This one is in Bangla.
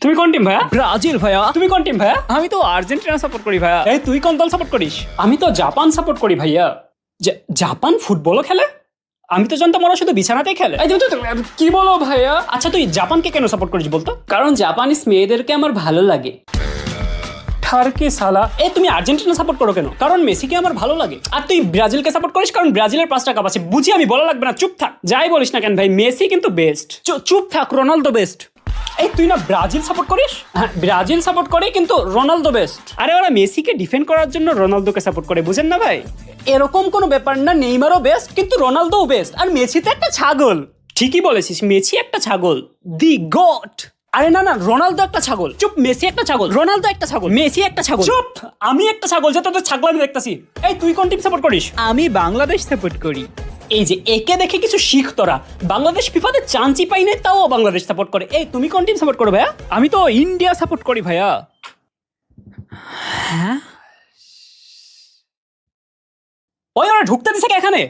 তুমি কোন টিম ভাইয়া? ব্রাজিল ভাইয়া। তুমি কোন টিম ভাইয়া? আমি তো আর্জেন্টিনা সাপোর্ট করি ভাইয়া। এই তুই কোন দল সাপোর্ট করিস? আমি তো জাপান সাপোর্ট করি ভাইয়া। জাপান ফুটবলও খেলে? আমি তো জানতাম ওরা শুধু বিছানাতেই খেলে। এই কি বলো ভাইয়া? আচ্ছা তুই জাপানকে কেন সাপোর্ট করিস বলতো? কারণ জাপানিজ মেয়েদেরকে আমার ভালো লাগে। ঠারকে সালা। এই তুমি আর্জেন্টিনা সাপোর্ট করো কেন? কারণ মেসিকে আমার ভালো লাগে। আর তুই ব্রাজিলকে সাপোর্ট করিস কারণ ব্রাজিলের 5টা কাপ আছে। বুঝি আমি বলা লাগবে না, চুপ থাক। যাই বলিস না কেন ভাই, মেসি কিন্তু বেস্ট। চুপ থাক, রোনালদো বেস্ট। এই তুই না ব্রাজিল সাপোর্ট করিস? হ্যাঁ ব্রাজিল সাপোর্ট করি কিন্তু রোনালদো বেস্ট। আরে ওরা মেসিকে ডিফেন্ড করার জন্য রোনালদোকে সাপোর্ট করে, বুঝেন না ভাই? এরকম কোনো ব্যাপার না, নেইমারও বেস্ট কিন্তু রোনালদোও বেস্ট। আর মেসি তো একটা ছাগল। ঠিকই বলেছিস, মেসি একটা ছাগল, দি গড। আরে না না, রোনালদো একটা ছাগল। চুপ, মেসি একটা ছাগল, রোনালদো একটা ছাগল, মেসি একটা ছাগল। চুপ, আমি একটা ছাগল যে তোদের ছাগল আমি দেখতাছি। এই তুই কোন টিম সাপোর্ট করিস? আমি বাংলাদেশ সাপোর্ট করি। এই যে একে দেখে কিছু শিখ তোরা। বাংলাদেশ ফিফাতে চান্সই পাই নাই, তাও বাংলাদেশ সাপোর্ট করে। এই তুমি কোন টিম সাপোর্ট করো ভাইয়া? আমি তো ইন্ডিয়া সাপোর্ট করি ভাইয়া। ওই ওরা ঢুকতে দিছে কে এখানে?